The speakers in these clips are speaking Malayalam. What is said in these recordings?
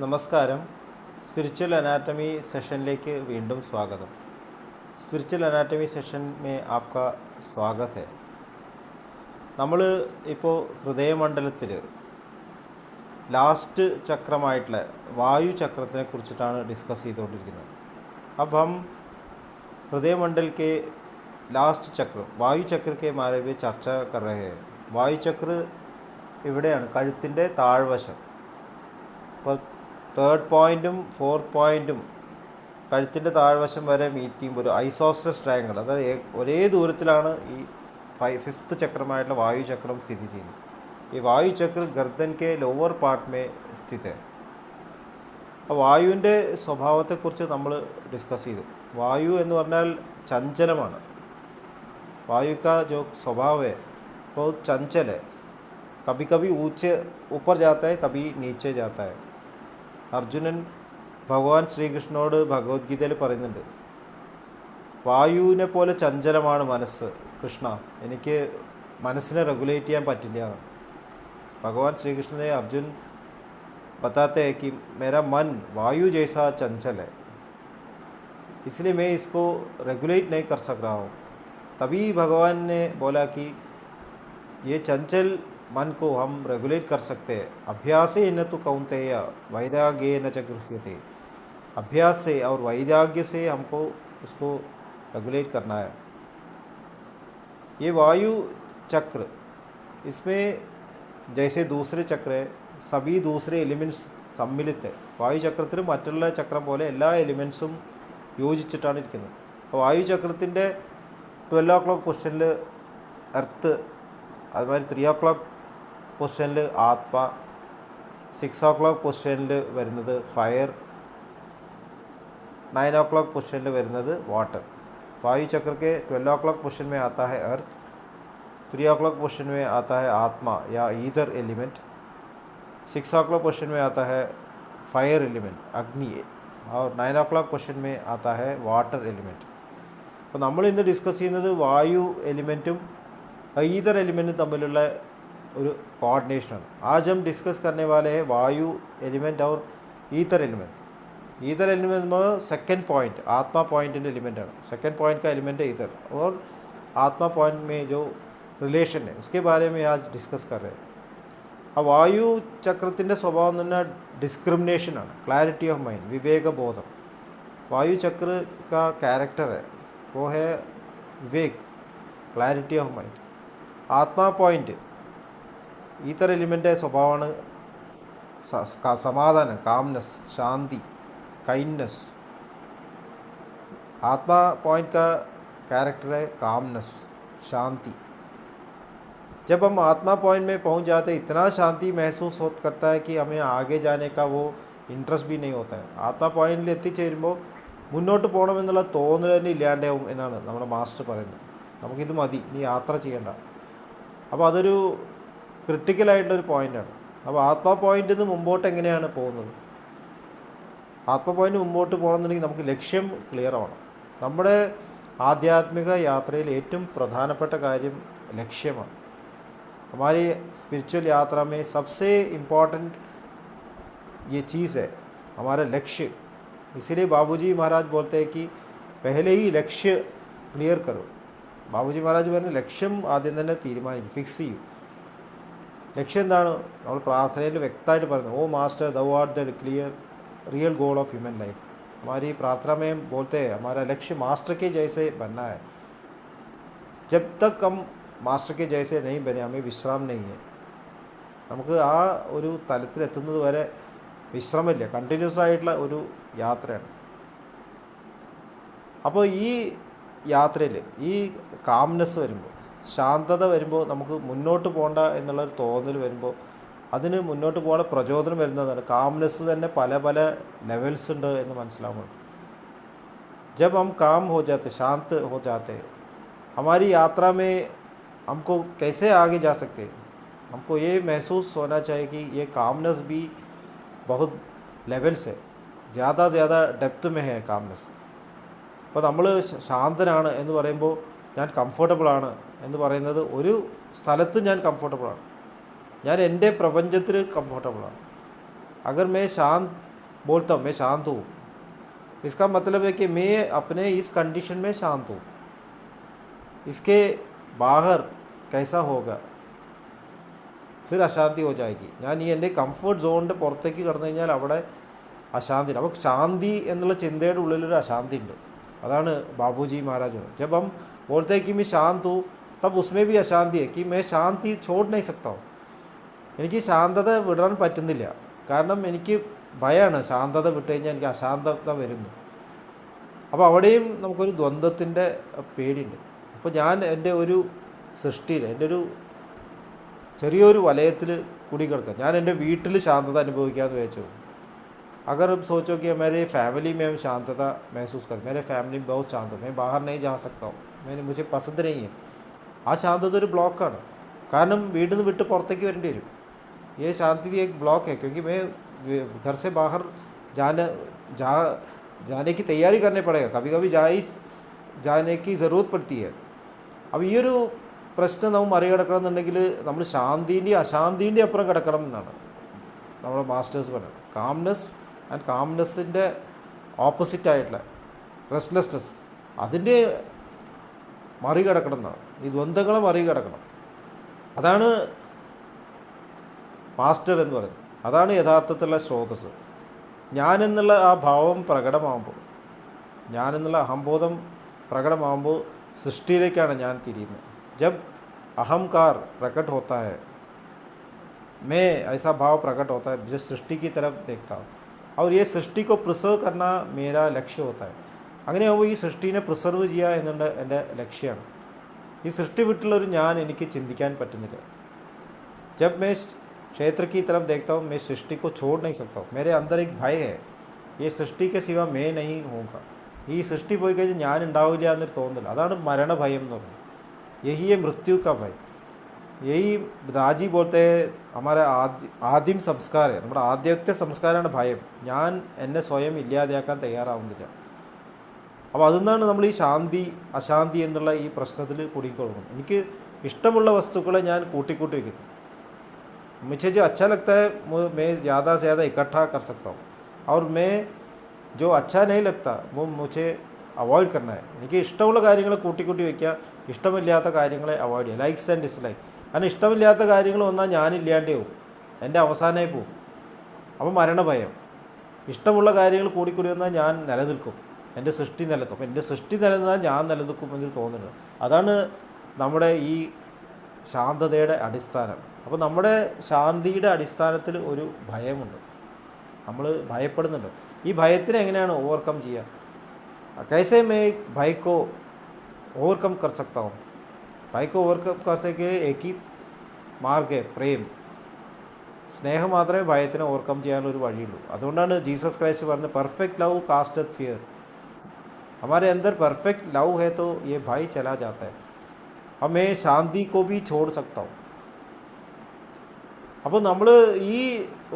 നമസ്കാരം. स्पिरिचुअल एनाटमी सेशनिലേക്ക് വീണ്ടും സ്വാഗതം. Spiritual anatomy session may ആപ്കാ Swagat ഹെ. നമ്മൾ ഇപ്പോൾ ഹൃദയമണ്ഡലത്തിൽ ലാസ്റ്റ് ചക്രമായിട്ടുള്ള വായു ചക്രത്തിനെ കുറിച്ചിട്ടാണ് ഡിസ്കസ് ചെയ്തുകൊണ്ടിരിക്കുന്നത്. अब हम हृदय मंडल के लास्ट चक्र वायु चक्र के बारे में चर्चा कर रहे हैं. വായു ചക്ര ഇവിടെയാണ്, കഴുത്തിൻ്റെ താഴ്വശം. ഇപ്പോൾ തേർഡ് പോയിൻറ്റും ഫോർത്ത് പോയിൻറ്റും കഴുത്തിൻ്റെ താഴ്വശം വരെ മീറ്റ് ചെയ്യുമ്പോൾ ഒരു ഐസോസ്ലസ് ട്രയാങ്കിൾ, അതായത് ഒരേ ദൂരത്തിലാണ് ഈ ഫിഫ്ത്ത് ചക്രമായിട്ടുള്ള വായു ചക്രം സ്ഥിതി ചെയ്യുന്നത്. ഈ വായു ചക്ര ഗർദൻ കെ ലോവർ പാർട്ട് മേ സ്ഥിതി है. അപ്പോൾ വായുവിൻ്റെ സ്വഭാവത്തെക്കുറിച്ച് നമ്മൾ ഡിസ്കസ് ചെയ്തു. വായു എന്ന് പറഞ്ഞാൽ ചഞ്ചലമാണ്. वायु का जो स्वभाव है बहुत चंचल है. कभी कभी ऊंचे ऊपर जाता है, कभी नीचे जाता है. അർജുനൻ ഭഗവാൻ ശ്രീകൃഷ്ണനോട് ഭഗവത്ഗീതയിൽ പറയുന്നുണ്ട്, വായുവിനെ പോലെ ചഞ്ചലമാണ് മനസ്സ് കൃഷ്ണ, എനിക്ക് മനസ്സിനെ റെഗുലേറ്റ് ചെയ്യാൻ പറ്റില്ല. ഭഗവാൻ ശ്രീകൃഷ്ണനെ അർജുൻ बताते हैं कि मेरा मन वायु जैसा चंचल है, इसलिए मैं इसको रेगुलेट नहीं कर सक रहा हूँ. तभी भगवान ने बोला कि ये चंचल मन को हम रेगुलेट कर सकते हैं. अभ्यास न तो कौन्तेय वैराग्य न च गृह्यते. अभ्यास से और वैराग्य से हमको इसको रेगुलेट करना है. ये वायु चक्र, इसमें जैसे दूसरे चक्र है, सभी दूसरे एलिमेंट्स सम्मिलित है. വായു ചക്രത്തിൽ മറ്റുള്ള ചക്രം പോലെ എല്ലാ എലിമെൻസും യോജിച്ചിട്ടാണ് ഇരിക്കുന്നത്. അപ്പോൾ വായു ചക്രത്തിൻ്റെ 12 o'clock പൊസിഷനിൽ എർത്ത്, അതുമാതിരി 3 o'clock പൊസിഷനിൽ ആത്മ, 6 o'clock പൊസിഷനിൽ വരുന്നത് ഫയർ, 9 o'clock പൊസിഷനിൽ വരുന്നത് വാട്ടർ. वायु चक्र के 12 o'clock पोजिशन में आता है अर्थ, 3 o'clock पोजिशन में आता है आत्मा या ईदर एलिमेंट, 6 o'clock पोजिशन में आता है फायर एलिमेंट अग्नि, और 9 o'clock पोजिशन में आता है वाटर एलिमेंट. അപ്പോൾ നമ്മൾ ഇന്ന് ഡിസ്കസ് ചെയ്യുന്നത് വായു എലിമെൻറ്റും ഈതർ എലിമെൻറ്റും തമ്മിലുള്ള ഒരു കോർഡിനേഷനാണ്. आज हम डिस्कस करने वाले हैं वायु एलिमेंट और ईथर एलिमेंट. ईथर एलिमेंट में सेकेंड पॉइंट आत्मा पॉइंट एलिमेंट है. सेकेंड पॉइंट का एलिमेंट है ईथर, और आत्मा पॉइंट में जो रिलेशन है उसके बारे में आज डिस्कस कर रहे हैं. ആ വായു ചക്രത്തിൻ്റെ സ്വഭാവം എന്ന് പറഞ്ഞാൽ ഡിസ്ക്രിമിനേഷനാണ്, ക്ലാരിറ്റി ഓഫ് മൈൻഡ്, വിവേകബോധം. वायु चक्र का कैरेक्टर है वो है विवेक, क्लैरिटी ऑफ माइंड. आत्मा पॉइंट ഈതർ എലിമെൻ്റ് സ്വഭാവമാണ് സമാധാനം, കാംനെസ്, शांति, काइंडनेस. आत्मा पॉइंट का कैरेक्टर है कामनेस, शांति. जब हम आत्मा पॉइंट में पहुंच जाते हैं, इतना शांति महसूस हो करता है कि हमें आगे जाने का वो इंटरेस्ट भी नहीं होता है. ആത്മാ പോയിന്റിൽ എത്തിച്ചേരുമ്പോൾ മുന്നോട്ട് പോകണമെന്നുള്ള തോന്നൽ തന്നെ ഇല്ലാണ്ടാവും എന്നാണ് നമ്മുടെ മാസ്റ്റർ പറയുന്നത്. നമുക്കിത് മതി, ഇനി യാത്ര ചെയ്യേണ്ട. അപ്പോൾ അതൊരു ക്രിട്ടിക്കലായിട്ടുള്ളൊരു പോയിൻ്റാണ്. അപ്പോൾ ആത്മാ പോയിന്റിൽ നിന്ന് മുമ്പോട്ട് എങ്ങനെയാണ് പോകുന്നത്? ആത്മ പോയിന്റ് മുമ്പോട്ട് പോകണമെന്നുണ്ടെങ്കിൽ നമുക്ക് ലക്ഷ്യം ക്ലിയർ ആവണം. നമ്മുടെ ആധ്യാത്മിക യാത്രയിൽ ഏറ്റവും പ്രധാനപ്പെട്ട കാര്യം ലക്ഷ്യമാണ്. हमारी स्पिरिचुअल यात्रा में सबसे इम्पॉर्टेंट ये चीज़ है हमारा लक्ष्य. इसीलिए बाबूजी महाराज बोलते हैं कि पहले ही लक्ष्य क्लियर करो. ബാബുജി മഹാരാജ് പറഞ്ഞ ലക്ഷ്യം ആദ്യം തന്നെ തീരുമാനിക്കും, ഫിക്സ് ചെയ്യും. ലക്ഷ്യം എന്താണ്? നമ്മൾ പ്രാർത്ഥനയിൽ വ്യക്തമായിട്ട് പറയുന്നത്, O master thou art the clear real goal of human life. हमारी प्रार्थना में हम बोलते हैं हमारा लक्ष्य मास्टर के जैसे बनना है. जब तक हम മാസ്റ്റർ के जैसे नहीं बने हमें विश्राम नहीं है. നമുക്ക് ആ ഒരു തലത്തിലെത്തുന്നത് വരെ വിശ്രമമില്ല, കണ്ടിന്യൂസ് ആയിട്ടുള്ള ഒരു യാത്രയാണ്. അപ്പോൾ ഈ യാത്രയിൽ ഈ കാംനെസ് വരുമ്പോൾ, ശാന്തത വരുമ്പോൾ, നമുക്ക് മുന്നോട്ട് പോകണ്ട എന്നുള്ളൊരു തോന്നൽ വരുമ്പോൾ അതിന് മുന്നോട്ട് പോകാൻ പ്രചോദനം വരുന്നതാണ്. കാംനെസ് തന്നെ പല പല ലെവൽസ് ഉണ്ട് എന്ന് മനസ്സിലാവുന്നത്. जब हम काम हो जाते, शांत हो जाते, हमारी यात्रा में हमको कैसे आगे जा सकते हैं? हमको ये महसूस होना चाहिए कि ये कामनेस भी बहुत लेवल्स है, ज़्यादा ज़्यादा डेप्थ में है कामनेस. അപ്പോൾ നമ്മൾ ശാന്തനാണ് എന്ന് പറയുമ്പോൾ, ഞാൻ കംഫർട്ടബിളാണ് എന്ന് പറയുന്നത് ഒരു സ്ഥലത്ത് ഞാൻ കംഫർട്ടബിളാണ്, ഞാൻ എൻ്റെ പ്രപഞ്ചത്തിൽ കംഫർട്ടബിളാണ്. अगर मैं शांत बोलता हूँ मैं शांत हूँ, इसका मतलब है कि मैं अपने इस कंडीशन में शांत हूँ, इसके बाहर कैसा होगा फिर അശാന്തി हो जाएगी. ഞാൻ ഈ എൻ്റെ കംഫർട്ട് സോണിൻ്റെ പുറത്തേക്ക് കടന്നു കഴിഞ്ഞാൽ അവിടെ അശാന്തി. അപ്പോൾ ശാന്തി എന്നുള്ള ചിന്തയുടെ ഉള്ളിലൊരു അശാന്തി ഉണ്ട്. അതാണ് ബാബുജി മഹാരാജ്. जब हम बोलते हैं कि मैं शांत हूँ तब उसमें भी अशांति है कि मैं शांति छोड़ नहीं सकता हूँ. എനിക്ക് ശാന്തത വിടാൻ പറ്റുന്നില്ല. കാരണം എനിക്ക് ഭയമാണ് ശാന്തത വിട്ട് കഴിഞ്ഞാൽ എനിക്ക് അശാന്തത വരുന്നു. അപ്പോൾ അവിടെയും നമുക്കൊരു ദ്വന്ദ്വത്തിൻ്റെ പേടിയുണ്ട്. അപ്പോൾ ഞാൻ എൻ്റെ ഒരു സൃഷ്ടിയിൽ എൻ്റെ ഒരു ചെറിയൊരു വലയത്തിൽ കുടികിടക്കുക. ഞാൻ എൻ്റെ വീട്ടിൽ ശാന്തത അനുഭവിക്കാമെന്ന് വിചാരിച്ചു. अगर अब सोचो कि मेरे फैमिली में शांतता महसूस कर, मेरे फैमिली में बहुत शांत हो, मैं बाहर नहीं जा सकता हूँ, मुझे पसंद नहीं है, ആ ശാന്തത ഒരു ബ്ലോക്കാണ്. കാരണം വീട്ടിൽ നിന്ന് വിട്ട് പുറത്തേക്ക് വരേണ്ടി വരും. ये शांति एक ब्लॉक है क्योंकि मैं घर से बाहर जाने की तैयारी करने पड़ेगा, कभी कभी जाने की ज़रूरत पड़ती है. അപ്പോൾ ഈ ഒരു പ്രശ്നം നമ്മൾ മറികടക്കണം എന്നുണ്ടെങ്കിൽ നമ്മൾ ശാന്തിൻ്റെയും അശാന്തിൻ്റെയും അപ്പുറം കിടക്കണം എന്നാണ് നമ്മുടെ മാസ്റ്റേഴ്സ് പറയുന്നത്. കാംനെസ് ആൻഡ് കാംനെസ്സിൻ്റെ ഓപ്പോസിറ്റായിട്ടുള്ള റെസ്റ്റ്ലെസ്നെസ്, അതിൻ്റെ മറികടക്കണം എന്നാണ്. ഈ ദ്വന്ദ്ങ്ങളെ മറികടക്കണം. അതാണ് മാസ്റ്റർ എന്ന് പറയുന്നത്. അതാണ് യഥാർത്ഥത്തിലുള്ള സ്രോതസ്. ഞാനെന്നുള്ള ആ ഭാവം പ്രകടമാകുമ്പോൾ, ഞാനെന്നുള്ള അഹംബോധം പ്രകടമാകുമ്പോൾ സൃഷ്ടിയിലേക്കാണ് ഞാൻ തിരിയുന്നത്. जब अहंकार प्रकट होता है, मैं ऐसा भाव प्रकट होता है जो सृष्टि की तरफ देखता हूँ और ये सृष्टि को प्रिसर्व करना मेरा लक्ष्य होता है. അങ്ങനെയാകുമ്പോൾ ഈ സൃഷ്ടിനെ പ്രിസർവ് ചെയ്യുക എന്നുള്ള എൻ്റെ ലക്ഷ്യമാണ്. ഈ സൃഷ്ടി വിട്ടുള്ളൊരു ഞാൻ എനിക്ക് ചിന്തിക്കാൻ പറ്റുന്നില്ല. जब मैं क्षेत्र की तरफ देखता हूँ मैं सृष्टि को छोड़ नहीं सकता हूँ. मेरे अंदर एक भय है, ये सृष्टि के सिवा मैं नहीं होगा. ഈ സൃഷ്ടി പോയി കഴിഞ്ഞാൽ ഞാൻ ഉണ്ടാവില്ല എന്നൊരു തോന്നൽ, അതാണ് മരണഭയം എന്ന് പറയുന്നത്. यही है मृत्यु का भय. यही दाजी बोलते हैं हमारा ആദ്യം സംസ്കാരം, നമ്മുടെ ആദ്യത്തെ സംസ്കാരമാണ് ഭയം. ഞാൻ എന്നെ സ്വയം ഇല്ലാതെയാക്കാൻ തയ്യാറാവുന്നില്ല. അപ്പോൾ അതിൽ നമ്മൾ ഈ ശാന്തി അശാന്തി എന്നുള്ള ഈ പ്രശ്നത്തിൽ കുടുങ്ങിക്കൊള്ളുന്നു. എനിക്ക് ഇഷ്ടമുള്ള വസ്തുക്കളെ ഞാൻ കൂട്ടിക്കൂട്ടി വയ്ക്കുന്നു. मुझे जो अच्छा लगता है मैं ज़्यादा से ज़्यादा इकट्ठा कर सकता हूँ और मैं जो अच्छा नहीं लगता वो मुझे അവോയ്ഡ് करना है. എനിക്ക് ഇഷ്ടമുള്ള കാര്യങ്ങൾ കൂട്ടിക്കൂട്ടി വയ്ക്കുക, ഇഷ്ടമില്ലാത്ത കാര്യങ്ങളെ അവോയ്ഡ് ചെയ്യുക. Likes and dislike. കാരണം ഇഷ്ടമില്ലാത്ത കാര്യങ്ങൾ വന്നാൽ ഞാനില്ലാണ്ടേ പോകും, എൻ്റെ അവസാനമായി പോകും. അപ്പോൾ മരണഭയം. ഇഷ്ടമുള്ള കാര്യങ്ങൾ കൂടിക്കൂടി വന്നാൽ ഞാൻ നിലനിൽക്കും, എൻ്റെ സൃഷ്ടി നിലനിൽക്കും. അപ്പോൾ എൻ്റെ സൃഷ്ടി നിലനിന്നാൽ ഞാൻ നിലനിൽക്കും എന്നൊരു തോന്നുന്നത്. അതാണ് നമ്മുടെ ഈ ശാന്തതയുടെ അടിസ്ഥാനം. അപ്പോൾ നമ്മുടെ ശാന്തിയുടെ അടിസ്ഥാനത്തിൽ ഒരു ഭയമുണ്ട്, നമ്മൾ ഭയപ്പെടുന്നുണ്ട്. ഈ ഭയത്തിനെ എങ്ങനെയാണ് ഓവർകം ചെയ്യുക? कैसे मैं भय को ओवरकम कर सकता हूँ? भय को ओवरकम कर सके एक ही मार्ग है, प्रेम. സ്നേഹം മാത്രമേ ഭയത്തിനെ ഓവർകം ചെയ്യാനുള്ളൊരു വഴിയുള്ളൂ. അതുകൊണ്ടാണ് ജീസസ് ക്രൈസ്റ്റ് പറഞ്ഞത് പെർഫെക്റ്റ് ലവ് കാസ്റ്റത്ത് ഫിയർ. हमारे अंदर परफेक्ट लव है तो ये भय चला जाता है. अब मैं शांति को भी छोड़ सकता हूँ. അപ്പോൾ നമ്മൾ ഈ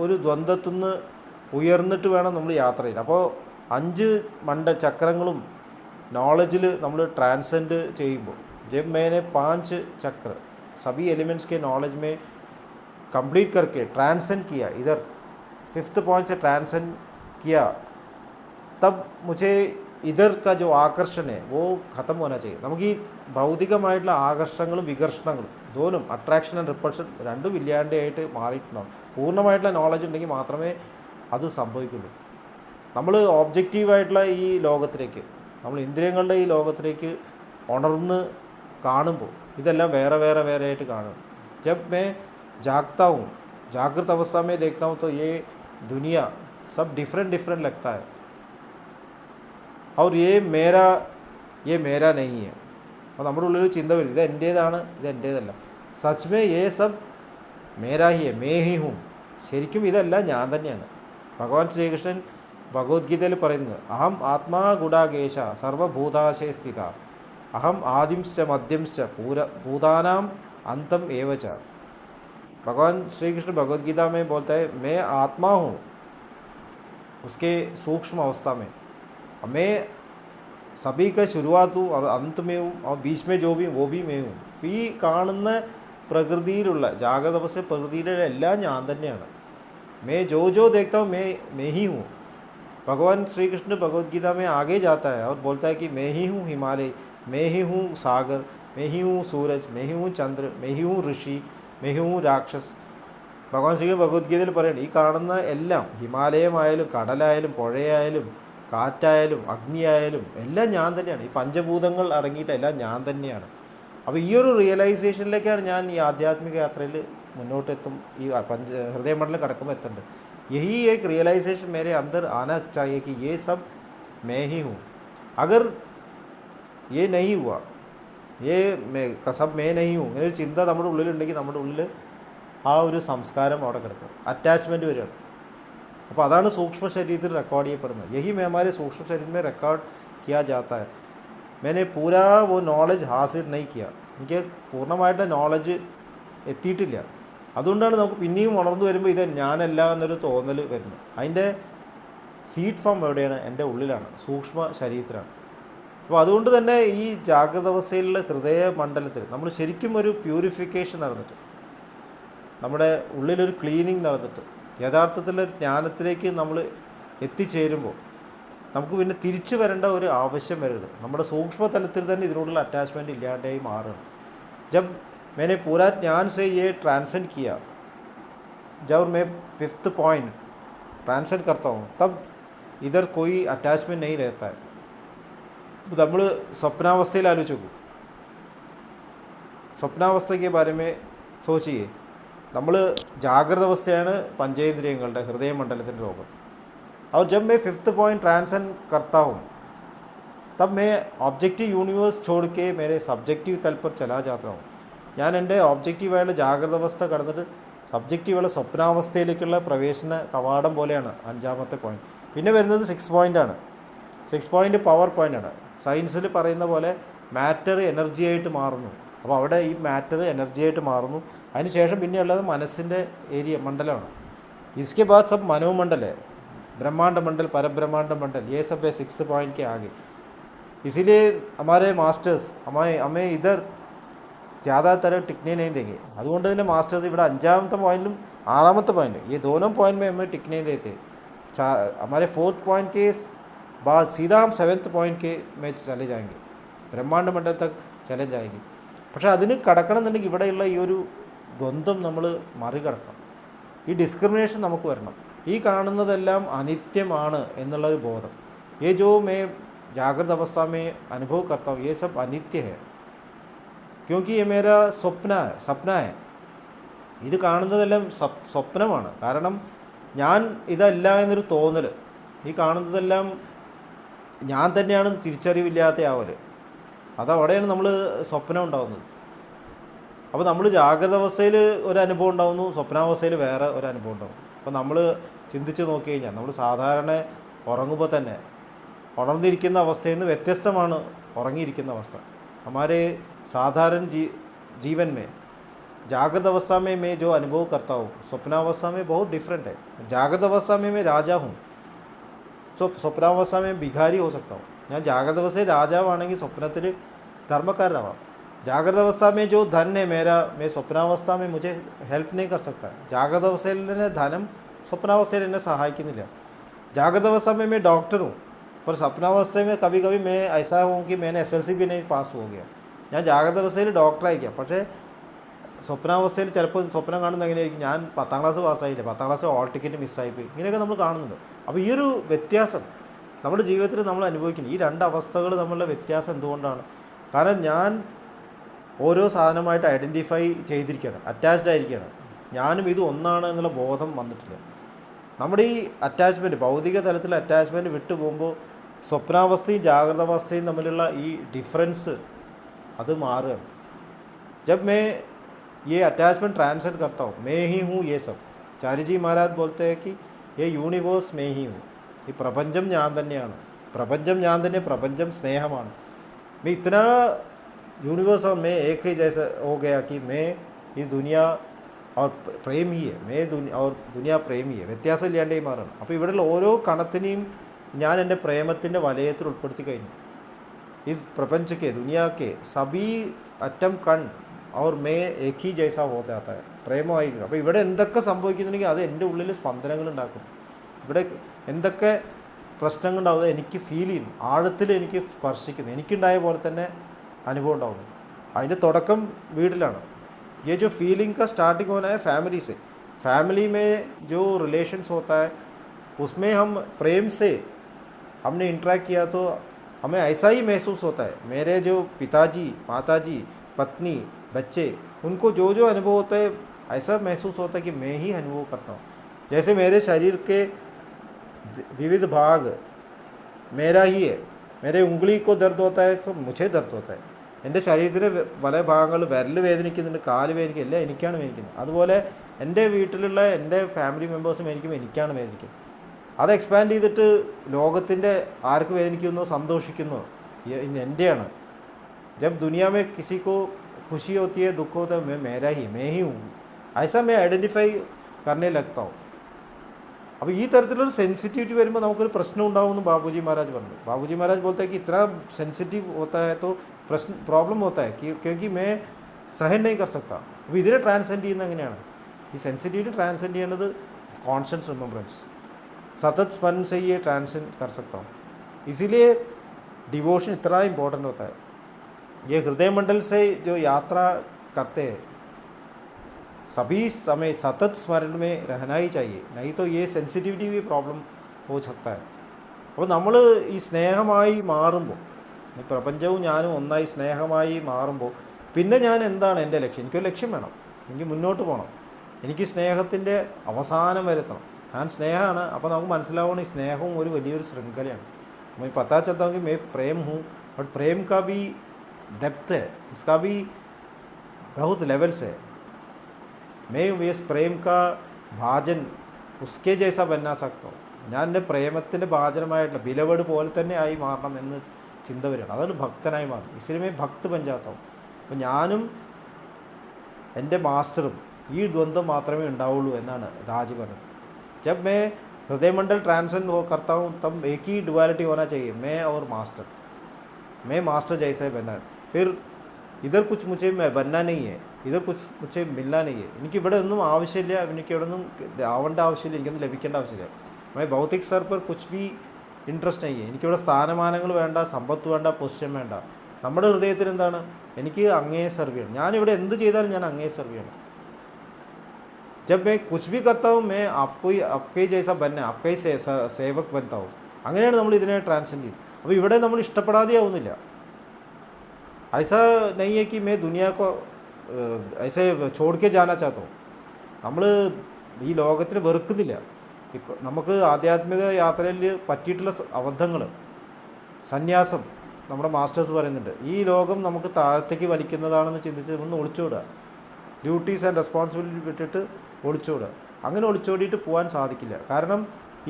ഒരു ദ്വന്ദ്വത്തിൽ നിന്ന് ഉയർന്നിട്ട് വേണം നമ്മൾ യാത്ര ചെയ്യാൻ. അപ്പോൾ 5 ചക്രങ്ങളും നോളജിൽ നമ്മൾ ട്രാൻസെൻഡ് ചെയ്യുമ്പോൾ, जब मैंने 5 चक्र सभी एलिमेंट्स के नॉलेज में कंप्लीट करके ट्रांसेंड किया, इधर 5th पॉइंट से ट्रांसेंड किया, तब मुझे इधर का जो आकर्षण है वो ख़त्म होना चाहिए. നമുക്ക് ഈ ഭൗതികമായിട്ടുള്ള ആകർഷണങ്ങളും വികർഷണങ്ങളും ദോനും അട്രാക്ഷൻ ആൻഡ് റിപ്പൾഷൻ രണ്ടും ഇല്ലാണ്ടായിട്ട് മാറിയിട്ടുണ്ടാവും. പൂർണ്ണമായിട്ടുള്ള നോളജ് ഉണ്ടെങ്കിൽ മാത്രമേ അത് സംഭവിക്കുള്ളൂ. നമ്മൾ ഒബ്ജക്റ്റീവായിട്ടുള്ള ഈ ലോകത്തിലേക്ക്, നമ്മൾ ഇന്ദ്രിയങ്ങളുടെ ഈ ലോകത്തിലേക്ക് ഉണർന്ന് കാണുമ്പോൾ ഇതെല്ലാം വേറെ വേറെ വേറെ ആയിട്ട് കാണും. जब मैं जागता हूँ, जागृत अवस्था में देखता हूँ तो ये दुनिया सब डिफरेंट डिफरेंट लगता है और ये मेरा नहीं है. അപ്പോൾ നമ്മുടെ ഉള്ളൊരു ചിന്ത വരും, ഇത് എൻ്റേതാണ്, ഇത് എൻ്റേതല്ല. സച്ച് മേ യേ സബ് മേരാ ഹി ഹെ, മേ ഹി ഹൂം. ശരിക്കും ഇതെല്ലാം ഞാൻ തന്നെയാണ്. ഭഗവാൻ ശ്രീകൃഷ്ണൻ ഭഗവത്ഗീതയിൽ പറയുന്നത് അഹം ആത്മാ ഗുഡാകേശ സർവഭൂതാശയ സ്ഥിത अहम आदिंश्च मध्यंश्च भूतानाम अंतम एवच. भगवान श्री कृष्ण भगवद गीता में बोलता है मैं आत्मा हूँ उसके सूक्ष्म अवस्था में, मैं सभी का शुरुआत हूँ और अंत में हूँ और बीच में जो भी वो भी मैं हूँ. ഈ കാണുന്ന പ്രകൃതിയിലുള്ള ജാഗ്രത അവസ്ഥ പ്രകൃതിയിലെ എല്ലാം ഞാൻ തന്നെയാണ്. मैं जो जो देखता हूँ मैं ही हूँ। भगवान श्री कृष्ण भगवद गीता में आगे जाता है और बोलता है कि मैं ही हूँ हिमालय, मैं ही हूँ सागर, मैं ही हूँ सूरज, मैं ही हूँ चंद्र, मैं ही हूँ ऋषി, मैं ही हूँ രാക്ഷസ്. ഭഗവാൻ ശ്രീ ഭഗവത്ഗീതയിൽ പറയുന്നത് ഈ കാണുന്ന എല്ലാം ഹിമാലയമായാലും കടലായാലും പുഴയായാലും കാറ്റായാലും അഗ്നിയായാലും എല്ലാം ഞാൻ തന്നെയാണ്. ഈ പഞ്ചഭൂതങ്ങൾ അടങ്ങിയിട്ട് എല്ലാം ഞാൻ തന്നെയാണ്. അപ്പോൾ ഈ ഒരു റിയലൈസേഷനിലേക്കാണ് ഞാൻ ഈ ആധ്യാത്മിക യാത്രയിൽ മുന്നോട്ടെത്തും, ഈ ഹൃദയമണ്ഡലം കടക്കുമ്പോൾ എത്തേണ്ടത്. यही एक रियलाइजेशन मेरे अंदर आना चाहिए कि ये सब मैं ही हूँ. अगर ये नहीं हुआ, ये सब मैं नहीं हूँ, ഇങ്ങനെ ഒരു ചിന്ത നമ്മുടെ ഉള്ളിലുണ്ടെങ്കിൽ നമ്മുടെ ഉള്ളിൽ ആ ഒരു സംസ്കാരം അവിടെ കിടക്കും, അറ്റാച്ച്മെൻറ്റ് വരികയാണ്. അപ്പോൾ അതാണ് സൂക്ഷ്മ ശരീരത്തിൽ റെക്കോർഡ് ചെയ്യപ്പെടുന്നത്. यही में हमारे सूक्ष्म शरीर में रिकॉर्ड किया जाता है. मैंने पूरा वो नॉलेज हासिल नहीं किया, എനിക്ക് പൂർണ്ണമായിട്ട് നോളജ് എത്തിയിട്ടില്ല. അതുകൊണ്ടാണ് നമുക്ക് പിന്നെയും വളർന്നു വരുമ്പോൾ ഇത് ഞാനല്ല എന്നൊരു തോന്നൽ വരുന്നത്. അതിൻ്റെ സീഡ് ഫോം എവിടെയാണ്? എൻ്റെ ഉള്ളിലാണ്, സൂക്ഷ്മ ശരീരത്തിലാണ്. അപ്പോൾ അതുകൊണ്ട് തന്നെ ഈ ജാഗ്രത അവസ്ഥയിലുള്ള ഹൃദയമണ്ഡലത്തിൽ നമ്മൾ ശരിക്കും ഒരു പ്യൂരിഫിക്കേഷൻ നടന്നിട്ട്, നമ്മുടെ ഉള്ളിലൊരു ക്ലീനിങ് നടന്നിട്ട് യഥാർത്ഥത്തിലൊരു ജ്ഞാനത്തിലേക്ക് നമ്മൾ എത്തിച്ചേരുമ്പോൾ നമുക്ക് പിന്നെ തിരിച്ചു വരേണ്ട ഒരു ആവശ്യം വരരുത്. നമ്മുടെ സൂക്ഷ്മ തലത്തിൽ തന്നെ ഇതിനോടുള്ള അറ്റാച്ച്മെൻറ്റ് ഇല്ലാണ്ടായി മാറുകയാണ്. ജബ് मैंने पूरा ज्ञान से ये ट्रांसेंड किया, जब मैं 5th पॉइंट ट्रांसेंड करता हूँ तब इधर कोई अटैचमेंट नहीं रहता है. നമ്മൾ സ്വപ്നാവസ്ഥയിൽ ആലോചിച്ച് നോക്കൂ. സ്വപ്നാവസ്ഥയ്ക്ക് ബാരെ മേ സോച്ചിയെ. നമ്മൾ ജാഗ്രത അവസ്ഥയാണ് പഞ്ചേന്ദ്രിയങ്ങളുടെ ഹൃദയമണ്ഡലത്തിൻ്റെ രോഗം. और जब मैं 5th पॉइंट ट्रांसेंड करता हूँ तब मैं ऑब्जेक्टिव यूनिवर्स छोड़ के मेरे सब्जेक्टिव तल पर चला जाता हूँ. ഞാൻ എൻ്റെ ഒബ്ജക്റ്റീവായുള്ള ജാഗ്രത അവസ്ഥ കടന്നിട്ട് സബ്ജക്റ്റീവുള്ള സ്വപ്നാവസ്ഥയിലേക്കുള്ള പ്രവേശന കവാടം പോലെയാണ് 5ാമത്തെ പോയിൻറ്റ്. പിന്നെ വരുന്നത് 6 പോയിൻ്റാണ്. 6 പോയിൻ്റ് പവർ പോയിൻ്റാണ്. സയൻസിൽ പറയുന്ന പോലെ മാറ്റർ എനർജി ആയിട്ട് മാറുന്നു. അപ്പോൾ അവിടെ ഈ മാറ്റർ എനർജി ആയിട്ട് മാറുന്നു. അതിനുശേഷം പിന്നെയുള്ളത് മനസ്സിൻ്റെ ഏരിയ മണ്ഡലമാണ്. इसके बाद सब मनोमंडल है, ब्रह्मांड मंडल, परब्रह्मांड मंडल, ये सब है 6th पॉइंट के आगे. इसीलिए हमारे मास्टर्स हमें इधर ज़्यादातर टिकने नहीं देंगे. അതുകൊണ്ട് തന്നെ മാസ്റ്റേഴ്സ് ഇവിടെ 5ാമത്തെ പോയിന്റും 6ാമത്തെ പോയിന്റ്, ये दोनों पॉइंट में हमें टिकने देते. हमारे 4th पॉइंट के बाद सीधा हम 7th पॉइंट के में चले जाएंगे, ബ്രഹ്മാണ്ഡ മണ്ഡൽ തക് ചലെ जाएंगे. പക്ഷേ അതിന് കടക്കണം എന്നുണ്ടെങ്കിൽ ഇവിടെയുള്ള ഈ ഒരു ദ്വന്ദ്വം നമ്മൾ മറികടക്കണം. ഈ ഡിസ്ക്രിമിനേഷൻ നമുക്ക് വരണം. ഈ കാണുന്നതെല്ലാം അനിത്യമാണ് എന്നുള്ളൊരു ബോധം. ये जो मैं जागृत अवस्था में अनुभव करता हूँ ये सब अनित्य है, क्योंकि ये मेरा സപ്ന है. ഇത് കാണുന്നതെല്ലാം സ്വപ്നമാണ്. കാരണം ഞാൻ ഇതല്ല എന്നൊരു തോന്നൽ, ഈ കാണുന്നതെല്ലാം ഞാൻ തന്നെയാണെന്ന് തിരിച്ചറിവില്ലാത്ത ആവൽ, അതവിടെയാണ് നമ്മൾ സ്വപ്നം ഉണ്ടാകുന്നത്. അപ്പോൾ നമ്മൾ ജാഗ്രത അവസ്ഥയിൽ ഒരു അനുഭവം ഉണ്ടാകുന്നു, സ്വപ്നാവസ്ഥയിൽ വേറെ ഒരു അനുഭവം ഉണ്ടാകും. അപ്പോൾ നമ്മൾ ചിന്തിച്ച് നോക്കി കഴിഞ്ഞാൽ നമ്മൾ സാധാരണ ഉറങ്ങുമ്പോൾ തന്നെ ഉണർന്നിരിക്കുന്ന അവസ്ഥയിൽ നിന്ന് വ്യത്യസ്തമാണ് ഉറങ്ങിയിരിക്കുന്ന അവസ്ഥ. हमारे साधारण जीवन में जागृत अवस्था में मैं जो अनुभव करता हूँ स्वप्नावस्था में बहुत डिफरेंट है. जागृत अवस्था में मैं राजा हूँ, तो स्वप्नावस्था में भिखारी हो सकता हूँ. ഞാൻ ജാഗ്രത അവസ്ഥയിൽ രാജാവാണെങ്കിൽ സ്വപ്നത്തിൽ ധർമ്മക്കാരനാവാം. जागृत अवस्था में जो धन है मेरा, मैं സ്വപ്നാവസ്ഥ में मुझे हेल्प नहीं कर सकता. जागृत अवस्थയിൽ തന്നെ ധനം സ്വപ്നാവസ്ഥയിൽ എന്നെ സഹായിക്കുന്നില്ല. जागृत अवस्था में मैं डॉक्टर हूँ, पर സ്വപ്നാവസ്ഥ में कभी कभी मैं ऐसा हूँ कि मैंने SLC भी नहीं पास हो गया. ഞാൻ ജാഗ്രത അവസ്ഥയിൽ ഡോക്ടറായിരിക്കാം, പക്ഷേ സ്വപ്നാവസ്ഥയിൽ ചിലപ്പോൾ സ്വപ്നം കാണുന്നത് എങ്ങനെയായിരിക്കും, ഞാൻ 10ാം ക്ലാസ് പാസ്സായില്ല, 10ാം ക്ലാസ് ഓൾ ടിക്കറ്റ് മിസ്സായിപ്പോയി, ഇങ്ങനെയൊക്കെ നമ്മൾ കാണുന്നുണ്ട്. അപ്പോൾ ഈ ഒരു വ്യത്യാസം നമ്മുടെ ജീവിതത്തിൽ നമ്മൾ അനുഭവിക്കുന്നു. ഈ 2 അവസ്ഥകൾ തമ്മിലുള്ള വ്യത്യാസം എന്തുകൊണ്ടാണ്? കാരണം ഞാൻ ഓരോ സാധനമായിട്ട് ഐഡൻറ്റിഫൈ ചെയ്തിരിക്കുകയാണ്, അറ്റാച്ച്ഡ് ആയിരിക്കുകയാണ്. ഞാനും ഇത് ഒന്നാണ് എന്നുള്ള ബോധം വന്നിട്ടില്ല. നമ്മുടെ ഈ അറ്റാച്ച്മെൻറ്റ്, ഭൗതിക തലത്തിൽ അറ്റാച്ച്മെൻറ്റ് വിട്ടു പോകുമ്പോൾ സ്വപ്നാവസ്ഥയും ജാഗ്രത അവസ്ഥയും തമ്മിലുള്ള ഈ ഡിഫറൻസ് അത് മാറുകയാണ്. जब मैं ये अटैचमेंट ट्रांसलेट करता हूँ, मैं ही हूँ ये सब. ചാരിജി മഹാരാജ് बोलते हैं कि ये യൂണിവേഴ്സ് मैं ही हूँ. ഈ പ്രപഞ്ചം ഞാൻ തന്നെയാണ്, പ്രപഞ്ചം ഞാൻ തന്നെ, പ്രപഞ്ചം സ്നേഹമാണ്. मैं इतना यूनिवर्स और मैं एक ही जैसा हो गया कि मैं इस दुनिया और प्रेम ही है, मैं और दुनिया प्रेम ही है, വ്യത്യാസം ഇല്ലാണ്ടേ മാറണം. അപ്പോൾ ഇവിടെയുള്ള ഓരോ കണത്തിനെയും ഞാൻ എൻ്റെ പ്രേമത്തിൻ്റെ വലയത്തിൽ ഉൾപ്പെടുത്തി കഴിഞ്ഞു. इस प्रपंच के, दुनिया के सभी अटम कण और मैं एक ही जैसा हो जाता है പ്രേമമായി. അപ്പോൾ ഇവിടെ എന്തൊക്കെ സംഭവിക്കുന്നുണ്ടെങ്കിൽ അത് എൻ്റെ ഉള്ളിൽ സ്പന്ദനങ്ങൾ ഉണ്ടാക്കും. ഇവിടെ എന്തൊക്കെ പ്രശ്നങ്ങളുണ്ടാവും എനിക്ക് ഫീൽ ചെയ്യുന്നു, ആഴത്തിൽ എനിക്ക് സ്പർശിക്കുന്നു, എനിക്കുണ്ടായ പോലെ തന്നെ അനുഭവം ഉണ്ടാവുന്നു. അതിൻ്റെ തുടക്കം വീട്ടിലാണ്. ये जो फीलिंग का स्टार्टिंग होना है फैमिली से. फैमिली में जो रिलेशन्स होता है उसमें हम प्रेम से हमने इंटरेक्ट किया तो हमें ऐसा ही महसूस होता है. मेरे जो पिताजी, माताजी, पत्नी, बच्चे, उनको जो जो अनुभव होता है ऐसा महसूस होता है कि मैं ही अनुभव करता हूँ. जैसे मेरे शरीर के विविध भाग मेरा ही है. मेरे उंगली को दर्द होता है तो मुझे दर्द होता है. എൻ്റെ ശരീരത്തിലെ പല ഭാഗങ്ങൾ വിരൽ വേദനിക്കുന്നുണ്ട്, കാല് വേദനിക്കും, എല്ലാം എനിക്കാണ് വേദനിക്കുന്നത്. അതുപോലെ എൻ്റെ വീട്ടിലുള്ള എൻ്റെ ഫാമിലി മെമ്പേഴ്സും എനിക്കാണ് വേദനിക്കുന്നത്. അത് എക്സ്പാൻഡ് ചെയ്തിട്ട് ലോകത്തിൻ്റെ ആർക്ക് വേദനിക്കുന്നോ സന്തോഷിക്കുന്നോ എൻ്റെയാണ്. जब दुनिया में किसी को खुशी होती है, दुख होता है, मैं ही हूँ, ऐसा मैं आइडेंटिफाई करने लगता हूँ. അപ്പോൾ ഈ തരത്തിലൊരു സെൻസിറ്റിവിറ്റി വരുമ്പോൾ നമുക്കൊരു പ്രശ്നം ഉണ്ടാവുമെന്ന് ബാബുജി മഹാരാജ് പറഞ്ഞു. ബാബുജി മഹാരാജ് बोलते हैं कि इतना सेंसिटिव होता है तो प्रॉब्लम होता है क्योंकि मैं सहन नहीं कर सकता. അപ്പോൾ ഇതിനെ ട്രാൻസെൻഡ് ചെയ്യുന്നത് എങ്ങനെയാണ്? ഈ സെൻസിറ്റിവിറ്റി ट्रांसेंड ചെയ്യുന്നത് कॉन्शियस रिमेम्बरेंस, सतत स्मरण से ये ट्रांसेंड कर सकता हूँ. इसीलिए डिवोशन इतना इम्पोर्टेंट होता है. ये हृदय मंडल से जो यात्रा करते हैं सभी समय सतत स्मरण में रहना ही चाहिए, नहीं तो ये सेंसिटिविटी भी प्रॉब्लम हो सकता है. അപ്പോൾ നമ്മൾ ഈ സ്നേഹമായി മാറുമ്പോൾ, ഈ പ്രപഞ്ചവും ഞാനും ഒന്നായി സ്നേഹമായി മാറുമ്പോൾ പിന്നെ ഞാൻ എന്താണ് എൻ്റെ ലക്ഷ്യം? എനിക്കൊരു ലക്ഷ്യം വേണം, എനിക്ക് മുന്നോട്ട് പോകണം, എനിക്ക് സ്നേഹത്തിൻ്റെ അവസാനം വരുത്തണം. ഞാൻ സ്നേഹമാണ്. അപ്പോൾ നമുക്ക് മനസ്സിലാവണം ഈ സ്നേഹവും ഒരു വലിയൊരു ശൃംഖലയാണ്. मैं पता चलता हूँ कि मैं प्रेम हूँ और प्रेम का भी डेप्थ है, इसका भी बहुत लेवल्स है. मैं इस प्रेम का भाजन उसके जैसा बनना सकता हूँ. ഞാൻ എൻ്റെ പ്രേമത്തിൻ്റെ ഭാജനമായിട്ടുള്ള ബിലവഡ് പോലെ തന്നെ ആയി മാറണം എന്ന് ചിന്ത വരികയാണ്. അതാണ് ഭക്തനായി മാറും. ഇസിലിമേ ഭക്ത് പഞ്ചാത്താവും. അപ്പോൾ ഞാനും എൻ്റെ മാസ്റ്ററും ഈ ദ്വന്ദ്വം മാത്രമേ ഉണ്ടാവുള്ളൂ എന്നാണ് രാജ് പറഞ്ഞത്. जब मैं हृदय मंडल ट्रांसेंड वो करता हूँ तब एक ही डुअलिटी होना चाहिए, मैं और मास्टर. मैं मास्टर जैसा ही बनना है. फिर इधर कुछ मुझे बनना नहीं है, इधर कुछ मुझे मिलना नहीं है. എനിക്ക് ഇവിടെ ഒന്നും ആവശ്യമില്ല, എനിക്ക് ഇവിടെ ഒന്നും ആവേണ്ട ആവശ്യമില്ല, എനിക്കൊന്നും ലഭിക്കേണ്ട ആവശ്യമില്ല. मैं भौतिक स्तर पर कुछ भी ഇൻട്രസ്റ്റ് नहीं है. എനിക്കിവിടെ സ്ഥാനമാനങ്ങൾ വേണ്ട, സമ്പത്ത് വേണ്ട, പൊസിഷൻ വേണ്ട. നമ്മുടെ ഹൃദയത്തിൽ എന്താണ്? എനിക്ക് അങ്ങയെ സെർവ് ചെയ്യണം. ഞാനിവിടെ എന്ത് ചെയ്താലും ഞാൻ അങ്ങയെ സെർവ് ചെയ്യണം. जब मैं कुछ भी करता हूँ मैं आपके जैसा बनना, आपका ही സേവക് बनता हूँ. അങ്ങനെയാണ് നമ്മൾ ഇതിനെ ട്രാൻസെൻഡ് ചെയ്യുന്നത്. അപ്പോൾ ഇവിടെ നമ്മൾ ഇഷ്ടപ്പെടാതെ ആവുന്നില്ല. ऐसा नहीं है कि मैं दुनिया को ऐसे छोड़ के जाना चाहता हूँ. നമ്മൾ ഈ ലോകത്തിന് വെറുക്കുന്നില്ല. ഇപ്പോൾ നമുക്ക് ആധ്യാത്മിക യാത്രയിൽ പറ്റിയിട്ടുള്ള അബദ്ധങ്ങൾ, സന്യാസം നമ്മുടെ മാസ്റ്റേഴ്സ് പറയുന്നുണ്ട്. ഈ ലോകം നമുക്ക് താഴത്തേക്ക് വലിക്കുന്നതാണെന്ന് ചിന്തിച്ച് ഒന്ന് ഒളിച്ചോടുക. ഡ്യൂട്ടീസ് ആൻഡ് റെസ്പോൺസിബിലിറ്റി വിട്ടിട്ട് ഒളിച്ചോടുക. അങ്ങനെ ഒളിച്ചോടിയിട്ട് പോകാൻ സാധിക്കില്ല. കാരണം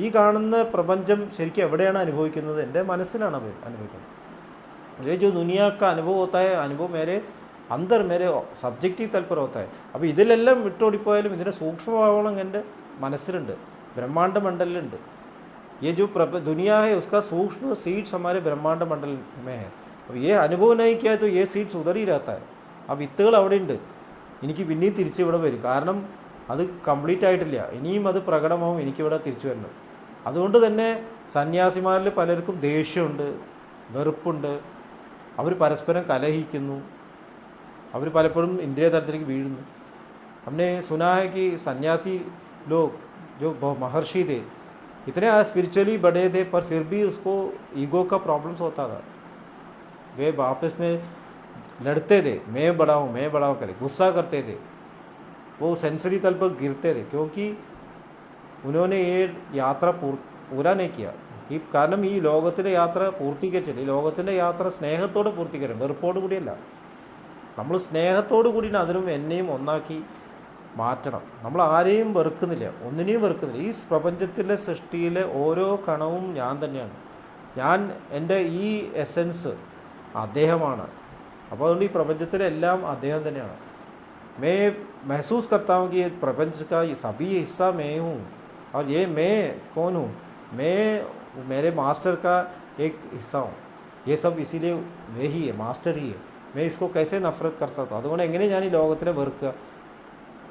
ഈ കാണുന്ന പ്രപഞ്ചം ശരിക്കും എവിടെയാണ് അനുഭവിക്കുന്നത്? എൻ്റെ മനസ്സിലാണ് അനുഭവിക്കുന്നത്. ये जो दुनिया का अनुभव होता है, अनुभव मेरे अंदर मेरे സബ്ജക്റ്റീവ് തൽ पर होता है. അപ്പോൾ ഇതിലെല്ലാം വിട്ടോടിപ്പോയാലും ഇതിൻ്റെ സൂക്ഷ്മഭാവങ്ങൾ എൻ്റെ മനസ്സിലുണ്ട്, ब्रह्मांड मंडल. ये जो दुनिया है उसका सूक्ष्म सीड्स हमारे ब्रह्मांड मंडल में है. अब ये अनुभव नहीं किया तो ये सीड्स उधर ही रहता है. ആ വിത്തുകൾ അവിടെ ഉണ്ട്. എനിക്ക് പിന്നെയും തിരിച്ച് ഇവിടെ വരും. കാരണം അത് കംപ്ലീറ്റ് ആയിട്ടില്ല, ഇനിയും അത് പ്രകടമാവും, എനിക്കിവിടെ തിരിച്ചു വരണം. അതുകൊണ്ട് തന്നെ സന്യാസിമാരിൽ പലർക്കും ദേഷ്യമുണ്ട്, വെറുപ്പുണ്ട്, അവർ പരസ്പരം കലഹിക്കുന്നു, അവർ പലപ്പോഴും ഇന്ദ്രിയ തലത്തിലേക്ക് വീഴുന്നു. हमने सुना है कि सन्यासी लोग जो महर्षि थे इतने स्पिरिचुअली बड़े थे पर फिर भी उसको ईगो का प्रॉब्लम्स होता था. वे आपस में लड़ते थे, मैं बड़ा हूँ करे, गुस्सा करते थे, वो सेंसरी तल पर गिरते थे क्योंकि उन्होंने ये यात्रा पूरा नहीं किया. ഈ കാരണം ഈ ലോകത്തിൻ്റെ യാത്ര പൂർത്തീകരിച്ചില്ല. ഈ ലോകത്തിൻ്റെ യാത്ര സ്നേഹത്തോടെ പൂർത്തീകരിക്കണം, വെറുപ്പോട് കൂടിയല്ല. നമ്മൾ സ്നേഹത്തോടു കൂടിയാണ് അതിനും എന്നെയും ഒന്നാക്കി മാറ്റണം. നമ്മൾ ആരെയും വെറുക്കുന്നില്ല, ഒന്നിനെയും വെറുക്കുന്നില്ല. ഈ പ്രപഞ്ചത്തിലെ സൃഷ്ടിയിലെ ഓരോ കണവും ഞാൻ തന്നെയാണ്. ഞാൻ എൻ്റെ ഈ എസെൻസ് അദ്ദേഹമാണ്. അപ്പോൾ അതുകൊണ്ട് ഈ പ്രപഞ്ചത്തിലെല്ലാം അദ്ദേഹം തന്നെയാണ്. मैं महसूस करता हूँ कि प्रपंच का सभी हिस्सा मैं हूँ और ये मैं कौन हूँ? मैं मेरे मास्टर का एक हिस्सा हूँ. ये सब इसीलिए वे ही है, मास्टर ही है. मैं इसको कैसे नफरत कर सकता हूँ, അതുകൊണ്ട് എങ്ങനെ ഞാൻ ഈ ലോകത്തിനെ വെറുക്കുക.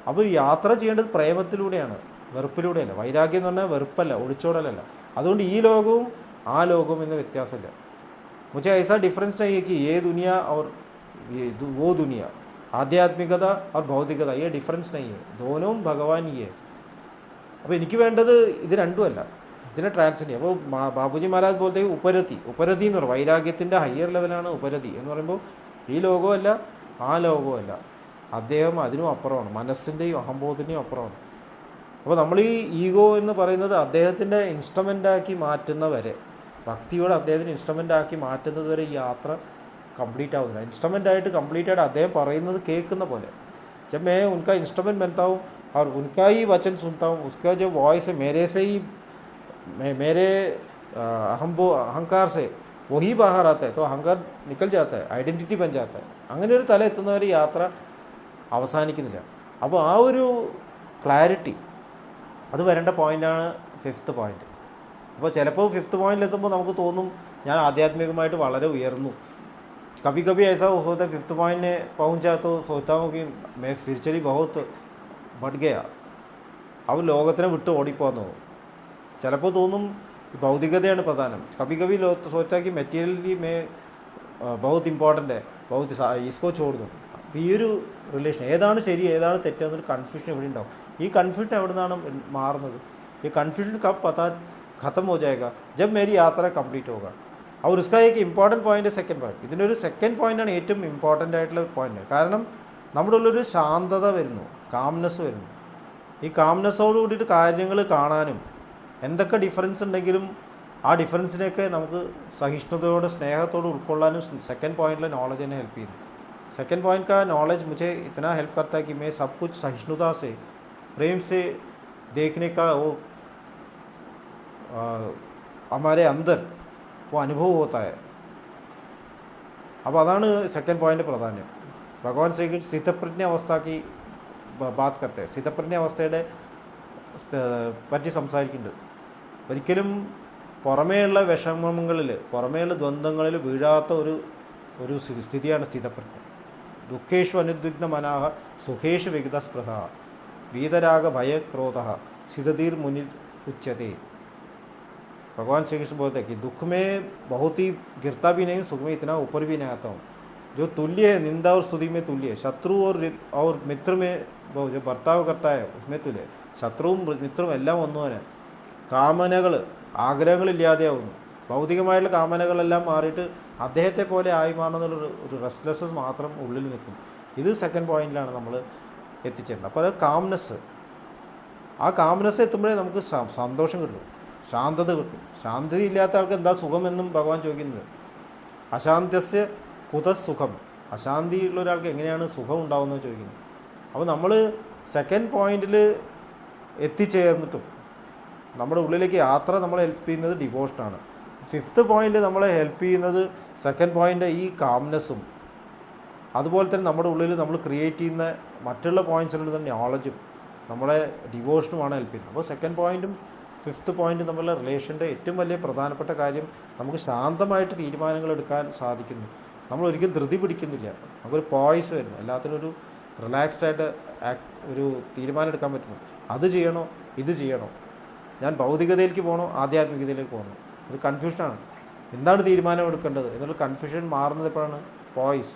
അപ്പോൾ യാത്ര ചെയ്യേണ്ടത് പ്രേമത്തിലൂടെയാണ്, വെറുപ്പിലൂടെയല്ല. വൈരാഗ്യം എന്ന് പറഞ്ഞാൽ വെറുപ്പല്ല, ഒളിച്ചോടലല്ല. അതുകൊണ്ട് ഈ ലോകവും ആ ലോകവും എന്ന വ്യത്യാസമില്ല. मुझे ऐसा डिफरेंस नहीं है कि ये दुनिया और वो दुनिया, ആധ്യാത്മികത और ഭൗതികത, ये डिफरेंस नहीं है, दोनों भगवान ही है. അപ്പോൾ എനിക്ക് വേണ്ടത് ഇത് രണ്ടുമല്ല, ഇതിനെ ട്രാൻസെൻഡ് ചെയ്യും. അപ്പോൾ ബാബുജി മഹാരാജ് പോലത്തെ ഉപരതി എന്ന് പറയും, വൈരാഗ്യത്തിൻ്റെ ഹയർ ലെവലാണ് ഉപരതി എന്ന് പറയുമ്പോൾ ഈ ലോകമല്ല ആ ലോകമല്ല, അദ്ദേഹം അതിനും അപ്പുറമാണ്, മനസ്സിൻ്റെയും അഹംബോധത്തിൻ്റെയും അപ്പുറമാണ്. അപ്പോൾ നമ്മൾ ഈ ഈഗോ എന്ന് പറയുന്നത് അദ്ദേഹത്തിൻ്റെ ഇൻസ്ട്രുമെൻ്റാക്കി മാറ്റുന്നവരെ, ഭക്തിയോടെ അദ്ദേഹത്തിന് ഇൻസ്ട്രുമെൻ്റാക്കി മാറ്റുന്നത് വരെ ഈ യാത്ര കംപ്ലീറ്റ് ആവുന്നില്ല. ഇൻസ്ട്രുമെൻ്റായിട്ട് കംപ്ലീറ്റ് ആയിട്ട് അദ്ദേഹം പറയുന്നത് കേൾക്കുന്ന പോലെ. जब मैं उनका इंस्ट्रूमेंट बनता हूँ और उनका ही वचन सुनता हूँ, उसका जो वॉइस है मेरे से ही, मेरे अहंकार से वही बाहर आता है, तो अहंकार निकल जाता है, ഐഡൻറ്റിറ്റി बन जाता है. അങ്ങനെ ഒരു തല എത്തുന്നവർ യാത്ര അവസാനിക്കുന്നില്ല. അപ്പോൾ ആ ഒരു ക്ലാരിറ്റി അത് വരേണ്ട പോയിൻ്റാണ് 5th പോയിൻ്റ്. അപ്പോൾ ചിലപ്പോൾ 5th പോയിന്റിലെത്തുമ്പോൾ നമുക്ക് തോന്നും ഞാൻ ആധ്യാത്മികമായിട്ട് വളരെ ഉയർന്നു. कभी कभी ऐसा होता है 5th पॉइंट में पहुंचा तो सोचता हूँ कि मैं स्पिरिचुअली बहुत बढ़ गया, अब ലോകത്തിനെ വിട്ട് ഓടിപ്പോകുന്നു. ചിലപ്പോൾ തോന്നും ഭൗതികതയാണ് പ്രധാനം. कभी कभी सोचा कि മെറ്റീരിയലി मैं बहुत इम्पोर्टेंट है, बहुत इसको छोड़ दूँ. ഈ ഒരു റിലേഷൻ ഏതാണ് ശരി ഏതാണ് തെറ്റെന്നൊരു കൺഫ്യൂഷൻ എവിടെ ഉണ്ടാവും. ഈ കൺഫ്യൂഷൻ എവിടെ നിന്നാണ് മാറുന്നത്? ये कन्फ्यूजन कब पता ख़त्म हो जाएगा? जब मेरी यात्रा कंप्लीट होगा. और उसका एक ഇമ്പോർട്ടൻറ്റ് പോയിൻ്റ് സെക്കൻഡ് പോയിൻ്റ്. ഇതിനൊരു സെക്കൻഡ് പോയിൻ്റാണ് ഏറ്റവും ഇമ്പോർട്ടൻ്റ് ആയിട്ടുള്ള പോയിൻ്റ്. കാരണം നമ്മുടെ ഉള്ളൊരു ശാന്തത വരുന്നു, കാംനെസ് വരുന്നു. ഈ കാംനെസ്സോട് കൂടിയിട്ട് കാര്യങ്ങൾ കാണാനും എന്തൊക്കെ ഡിഫറൻസ് ഉണ്ടെങ്കിലും ആ ഡിഫറൻസിനെയൊക്കെ നമുക്ക് സഹിഷ്ണുതയോടെ സ്നേഹത്തോടെ ഉൾക്കൊള്ളാനും സെക്കൻഡ് പോയിന്റിലെ नॉलेज ने हेल्प की. सेकंड पॉइंट का नॉलेज मुझे इतना हेल्प करता है कि मैं सब कुछ सहिष्णुता से, प्रेम से देखने का वो हमारे अंदर वो अनुभव होता है. അപ്പോൾ അതാണ് സെക്കൻഡ് പോയിൻ്റ് പ്രാധാന്യം. ഭഗവാൻ ശ്രീകൃഷ്ണൻ സ്ഥിതപ്രജ്ഞ അവസ്ഥയ്ക്ക് ബാത് करते हैं. സ്ഥിതപ്രജ്ഞ അവസ്ഥയുടെ പറ്റി സംസാരിക്കുന്നുണ്ട്. ഒരിക്കലും പുറമേയുള്ള വിഷമങ്ങളിൽ, പുറമേയുള്ള ദ്വന്ദ്ങ്ങളിൽ വീഴാത്ത ഒരു സ്ഥിതിയാണ് സ്ഥിതപ്രജ്ഞ. ദുഃഖേഷു അനുദ്വിഗ്ന മനാഹ സുഖേഷു വിഗത സ്പൃഹ വീതരാഗ ഭയക്രോധ सिद्धीर मुनि उच्यते. भगवान श्री कृष्ण बोलते हैं कि दुख में बहुत ही गिरता भी नहीं, सुख में इतना ऊपर भी नहीं आता हूँ. जो तुल्य है, निंदा और स्तुति में तुल्य है, शत्रु और मित्र में जो बर्ताव करता है उसमें तुल्य है. ശത്രുവും മിത്രവും എല്ലാം ഒന്നു തന്നെ. കാമനകൾ, ആഗ്രഹങ്ങളില്ലാതെയാവുന്നു. ഭൗതികമായിട്ടുള്ള കാമനകളെല്ലാം മാറിയിട്ട് അദ്ദേഹത്തെ പോലെ ആയി മാറുന്നൊരു റെസ്റ്റ്ലെസ്സസ് മാത്രം ഉള്ളിൽ നിൽക്കും. ഇത് സെക്കൻഡ് പോയിന്റിലാണ് നമ്മൾ എത്തിച്ചേരുന്നത്. അപ്പോൾ അത് കാംനെസ്, ആ കാംനെസ് എത്തുമ്പോഴേ നമുക്ക് സന്തോഷം കിട്ടും, ശാന്തത കിട്ടും. ശാന്തത ഇല്ലാത്ത ആൾക്ക് എന്താ സുഖമെന്നും ഭഗവാൻ ചോദിക്കുന്നത്. അശാന്ത്യസ്യ കുത സുഖം, അശാന്തിയുള്ള ഒരാൾക്ക് എങ്ങനെയാണ് സുഖം ഉണ്ടാവുന്നത് ചോദിക്കുന്നത്. അപ്പോൾ നമ്മൾ സെക്കൻഡ് പോയിന്റിൽ എത്തിച്ചേർന്നിട്ടും നമ്മുടെ ഉള്ളിലേക്ക് യാത്ര നമ്മളെ ഹെൽപ്പ് ചെയ്യുന്നത് ഡിവോഷനാണ്. 5th പോയിൻ്റ് നമ്മളെ ഹെൽപ്പ് ചെയ്യുന്നത് സെക്കൻഡ് പോയിൻ്റ് ഈ കാംനെസ്സും, അതുപോലെ തന്നെ നമ്മുടെ ഉള്ളിൽ നമ്മൾ ക്രിയേറ്റ് ചെയ്യുന്ന മറ്റുള്ള പോയിൻറ്റ്സിലുള്ള തന്നെ നോളജും നമ്മളെ ഡിവോഷനുമാണ് ഹെൽപ്പ് ചെയ്യുന്നത്. അപ്പോൾ സെക്കൻഡ് പോയിൻറ്റും 5th പോയിൻറ്റും തമ്മിലുള്ള റിലേഷൻ്റെ ഏറ്റവും വലിയ പ്രധാനപ്പെട്ട കാര്യം നമുക്ക് ശാന്തമായിട്ട് തീരുമാനങ്ങൾ എടുക്കാൻ സാധിക്കുന്നു. നമ്മൾ ഒരിക്കലും ധൃതി പിടിക്കുന്നില്ല, നമുക്കൊരു പോയിസ് വരുന്നു, എല്ലാത്തിനും ഒരു റിലാക്സ്ഡായിട്ട് ഒരു തീരുമാനം എടുക്കാൻ പറ്റുന്നു. അത് ചെയ്യണോ ഇത് ചെയ്യണോ, ഞാൻ ഭൗതികതയിലേക്ക് പോകണോ ആധ്യാത്മികതയിലേക്ക് പോകണോ, ഒരു കൺഫ്യൂഷനാണ്. എന്താണ് തീരുമാനം എടുക്കേണ്ടത് എന്നുള്ള കൺഫ്യൂഷൻ മാറുന്നത് എപ്പോഴാണ്? പോയിസ്,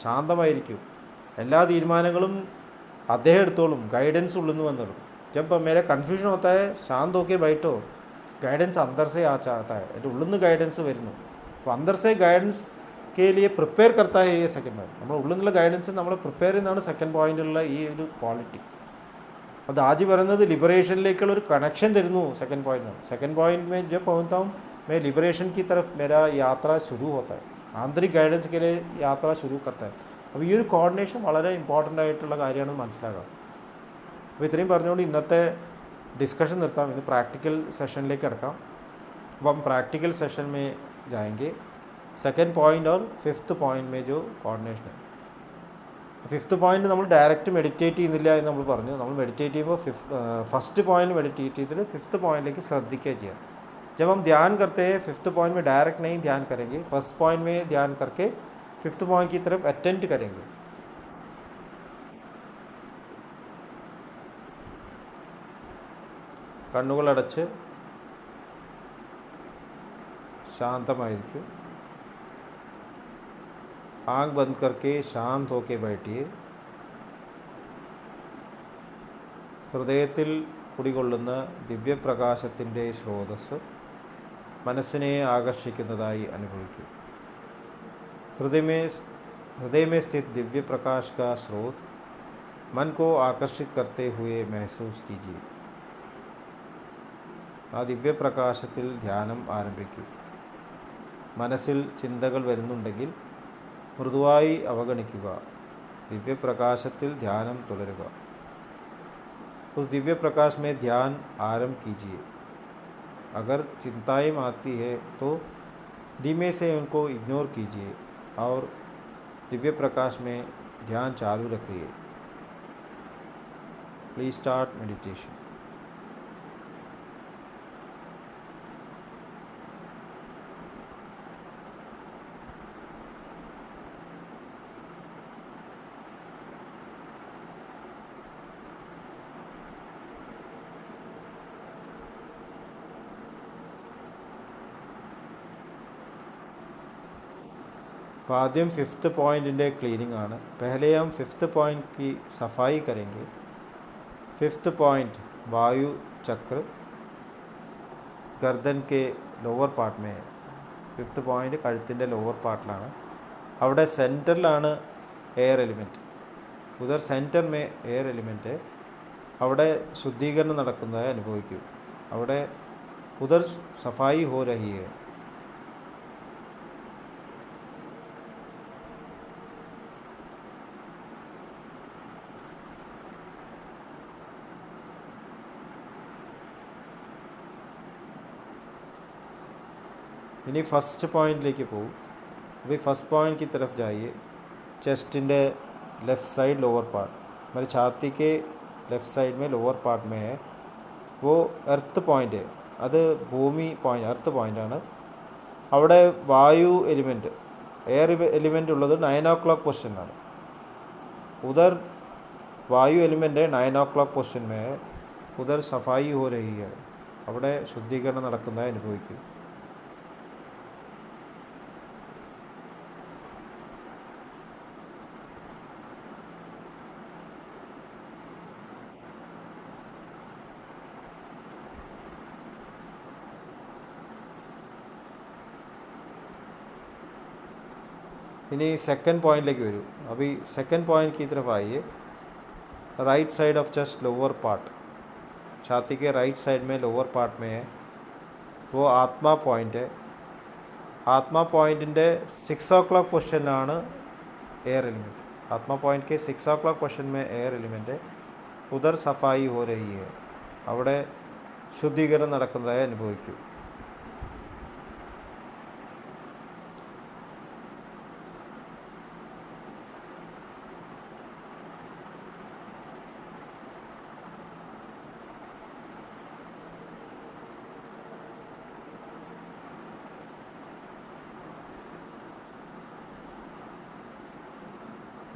ശാന്തമായിരിക്കും, എല്ലാ തീരുമാനങ്ങളും അദ്ദേഹം എടുത്തോളും, ഗൈഡൻസ് ഉള്ളിൽ നിന്ന് വന്നോളും. जब मेरा कन्फ्यूजन होता है शांत होकर बैठो, गाइडेंस अंदर से आ चाहता है, എൻ്റെ ഉള്ളിൽ നിന്ന് ഗൈഡൻസ് വരുന്നു. അപ്പോൾ अंदर से गाइडेंस के लिए प्रिपेयर करता है ये सेकंड पॉइंट. നമ്മുടെ ഉള്ളിൽ നിന്നുള്ള ഗൈഡൻസ് നമ്മൾ പ്രിപ്പയർ ചെയ്യുന്നതാണ് സെക്കൻഡ് പോയിന്റിലുള്ള ഈ ഒരു ക്വാളിറ്റി. അത് ആജി പറയുന്നത് ലിബറേഷനിലേക്കുള്ള ഒരു കണക്ഷൻ തരുന്നു സെക്കൻഡ് പോയിന്റിനാണ്. സെക്കൻഡ് പോയിന്റ് में जब पहुंचता हूँ मैं लिबरेशन की तरफ मेरा यात्रा शुरू होता है, आंतरिक गाइडेंस के लिए यात्रा शुरू करता है. അപ്പോൾ ഈ ഒരു കോർഡിനേഷൻ വളരെ ഇമ്പോർട്ടൻ്റ് ആയിട്ടുള്ള കാര്യമാണെന്ന് മനസ്സിലാക്കാം. അപ്പോൾ ഇത്രയും പറഞ്ഞുകൊണ്ട് ഇന്നത്തെ ഡിസ്കഷൻ നിർത്താം. ഇന്ന് പ്രാക്ടിക്കൽ സെഷനിലേക്ക് കിടക്കാം. അപ്പം हम प्रैक्टिकल सेशन में जाएंगे. सेकंड पॉइंट और 5th पॉइंट में जो कोऑर्डिनेशन है. 5th पॉइंट നമ്മൾ ഡയറക്റ്റ് മെഡിറ്റേറ്റ് ചെയ്യുന്നില്ല എന്ന് നമ്മൾ പറഞ്ഞു. നമ്മൾ മെഡിറ്റേറ്റ് ചെയ്യുമ്പോൾ ഫസ്റ്റ് പോയിന്റ് മെഡിറ്റേറ്റ് ചെയ്തിട്ട് 5th പോയിന്റിലേക്ക് ശ്രദ്ധിക്കുക ചെയ്യാം. जब हम ध्यान करते हैं 5th पॉइंट में डायरेक्ट नहीं ध्यान करेंगे, फर्स्ट पॉइंट में ध्यान करके 5th पॉइंट की तरफ अटेंड करेंगे। കണ്ണുകളടച്ച് शांतमाയിരിക്കും। आँख बंद करके शांत होके बैठिए। ഹൃദയത്തിൽ കുടികൊള്ളുന്ന ദിവ്യപ്രകാശത്തിൻ്റെ സ്രോതസ്സ് മനസ്സിനെ ആകർഷിക്കുന്നതായി അനുഭവിക്കും। हृदय में स्थित दिव्य प्रकाश का स्रोत मन को आकर्षित करते हुए महसूस कीजिए। ആ ദിവ്യപ്രകാശത്തിൽ ധ്യാനം ആരംഭിക്കും। മനസ്സിൽ ചിന്തകൾ വരുന്നുണ്ടെങ്കിൽ മൃദുവായി അവഗണിക്കുക। ദിവ്യപ്രകാശത്തിൽ ധ്യാനം തുടരുക। उस दिव्य प्रकाश में ध्यान आरंभ कीजिए। अगर चिंताएं आती है तो धीमे से उनको इग्नोर कीजिए और दिव्य प्रकाश में ध्यान चालू रखिए। Please start meditation. तो आद्यम 5th पॉइंट क्लीनिंग आना। पहले हम 5th पॉइंट की सफाई करेंगे। 5th पॉइंट वायु चक्र गर्दन के लोअर पार्ट में है। 5th पॉइंट കഴുത്തിൻ്റെ ലോവർ പാർട്ടിലാണ്। അവിടെ സെൻറ്ററിലാണ് air element. ഉദർ centre may air element അവിടെ ശുദ്ധീകരണം നടക്കുന്നതായി അനുഭവിക്കും। അവിടെ ഉദർ സഫായി ഹോ രഹി ഹൈ। इन्हीं फर्स्ट पॉइंट लेके പോകും। अभी फर्स्ट पॉइंट की तरफ जाइए। चेस्टिൻ്റെ लेफ़्ट साइड लोअर पार्ट, हमारी छाती के लेफ़्ट साइड में लोअर पार्ट में है। वो अर्थ पॉइंट है। അത് ഭൂമി പോയിൻ്റ്, എർത്ത് പോയിൻ്റാണ്। അവിടെ വായു എലിമെൻറ്റ്, എയർ എലിമെൻ്റ് ഉള്ളത് 9 o'clock പൊസിഷനിലാണ്। उधर वायु एलिमेंट है 9 o'clock പൊസിഷൻ में है। उधर सफाई हो रही है। അവിടെ ശുദ്ധീകരണം നടക്കുന്നതായി അനുഭവിക്കും। इन्हीं सेकंड पॉइंट लेके वरू। अभी सेकंड पॉइंट की तरफ आइए। Right side of chest lower part, छाती के राइट साइड में लोअर पार्ट में है। वो आत्मा पॉइंट है। आत्मा पॉइंटिൻ്റെ 6 o'clock പൊസിഷനിലാണ് एयर एलिमेंट। आत्मा पॉइंट के 6 o'clock പൊസിഷൻ में एयर एलिमेंट है। उधर सफाई हो रही है। അവിടെ ശുദ്ധീകരണം നടക്കുന്നതായി അനുഭവിക്കും।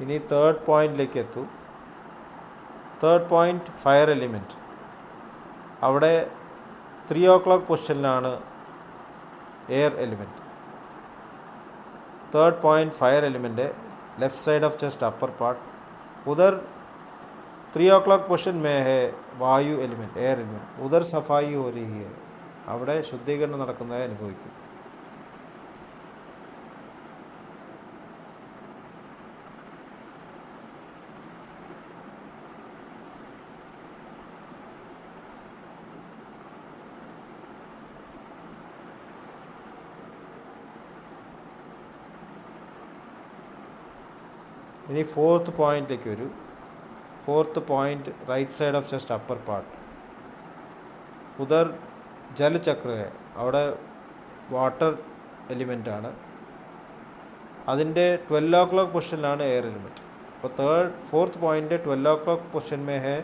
ഇനി തേർഡ് പോയിന്റിലേക്ക് എത്തും। തേർഡ് പോയിന്റ് ഫയർ എലിമെൻറ്റ്, അവിടെ 3 o'clock പൊസിഷനിലാണ് air element. Third point fire element है, left side of chest upper part. उधर 3 o'clock पोजिशन में है वायु एलिमेंट, एयर एलिमेंट। उधर सफाई हो रही है। അവിടെ ശുദ്ധീകരണം നടക്കുന്നതായി അനുഭവിക്കും। ഇനി ഫോർത്ത് പോയിന്റിലേക്ക് വരൂ। Fourth point right side of chest upper part. ഉദർ ജലചക്ര, അവിടെ വാട്ടർ എലിമെൻ്റാണ്। അതിൻ്റെ 12 o'clock പൊസിഷനിലാണ് എയർ എലിമെൻറ്റ്। അപ്പോൾ ഫോർത്ത് പോയിൻ്റ് 12 o'clock പൊസിഷൻ में है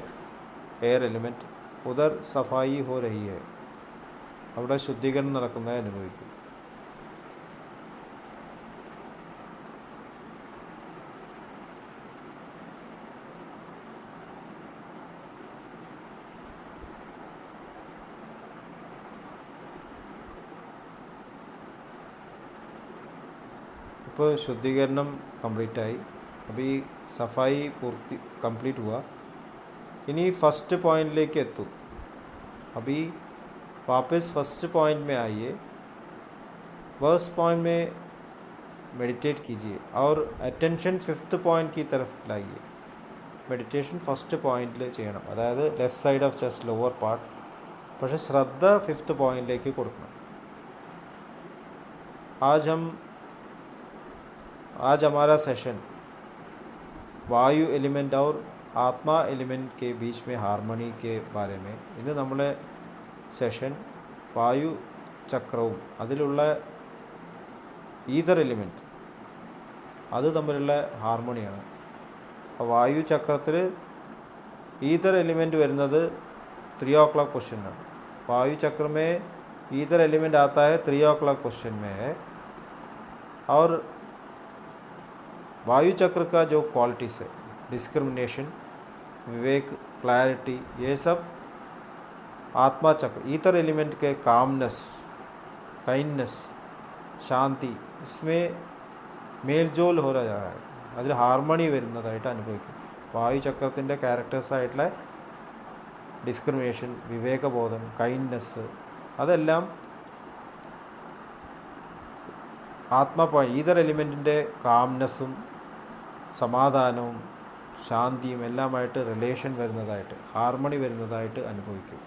എയർ എലിമെൻറ്റ്। ഉദർ സഫായി ഹോ രഹി ഹൈ, അവിടെ ശുദ്ധീകരണം നടക്കുന്നതായി അനുഭവിക്കും। ഇപ്പോൾ ശുദ്ധീകരണം കംപ്ലീറ്റായി. അപ്പോൾ ഈ സഫായി कंप्लीट हुआ. इन्हीं फर्स्ट पॉइंट लेके तो अभी वापस फर्स्ट पॉइंट में आइए. फर्स्ट पॉइंट में मेडिटेट कीजिए और अटेंशन फिफ्थ पॉइंट की तरफ लाइए. मेडिटेशन फर्स्ट पॉइंटिൽ ചെയ്യണം, അതായത് left side of chest lower part. പക്ഷേ ശ്രദ്ധ ഫിഫ്ത്ത് പോയിന്റിലേക്ക് കൊടുക്കണം. आज हमारा सेशन वायु एलिमेंट और आत्मा एलिमेंट के बीच में हार्मनी के बारे में. ഇത് നമ്മളെ സെഷൻ വായു ചക്രവും അതിലുള്ള ഈതർ എലിമെൻറ്റ് അത് തമ്മിലുള്ള ഹാർമണിയാണ്. വായു ചക്രത്തിൽ ഈതർ एलिमेंट വരുന്നത് 3 o'clock क्वेश्चन है. वायु चक्र में ईदर एलिमेंट आता है 3 o'clock क्वेश्चन में है. और वायु चक्र का जो क्वालिटीज़ है, डिस्क्रिमिनेशन, विवेक, क्लैरिटी, ये सब आत्मा चक्र ईतर एलिमेंट के कामनेस, काइंडनेस, शांति, इसमें മേൽജോൽ हो रहा है. അതിൽ ഹാർമണി വരുന്നതായിട്ട് അനുഭവിക്കും. വായു ചക്രത്തിൻ്റെ ക്യാരക്ടേഴ്സായിട്ടുള്ള ഡിസ്ക്രിമിനേഷൻ, വിവേകബോധം, കൈൻഡ്നെസ്, അതെല്ലാം ആത്മാ പോയിന്റ് ഈതർ എലിമെൻറ്റിൻ്റെ കാംനെസ്സും സമാധാനവും ശാന്തിയും എല്ലാമായിട്ട് റിലേഷൻ വരുന്നതായിട്ട്, ഹാർമണി വരുന്നതായിട്ട് അനുഭവിക്കും.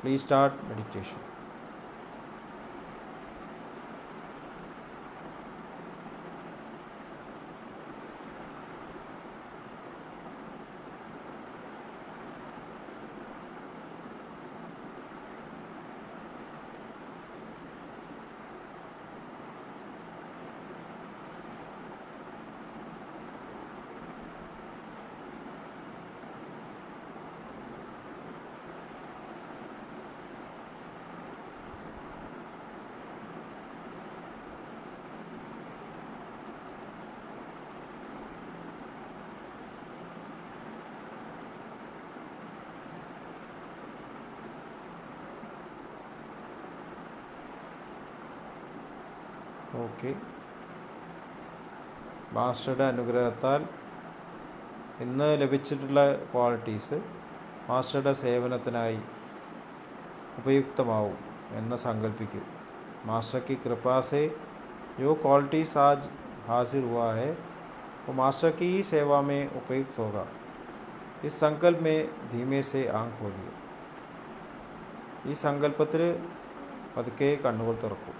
Please start meditation. ഓക്കെ. മാസ്റ്ററുടെ അനുഗ്രഹത്താൽ ഇന്ന് ലഭിച്ചിട്ടുള്ള ക്വാളിറ്റീസ് മാസ്റ്ററുടെ സേവനത്തിനായി ഉപയുക്തമാവും എന്ന് സങ്കല്പിക്കൂ. मास्टर की कृपा से जो क्वालिटीज़ आज हासिल हुआ है वो मास्टर की ही सेवा में उपयुक्त होगा. इस संकल्प में धीमे से आंख खोलिए. ഈ സങ്കല്പത്തിൽ പതുക്കെ കണ്ണുകൾ തുറക്കൂ.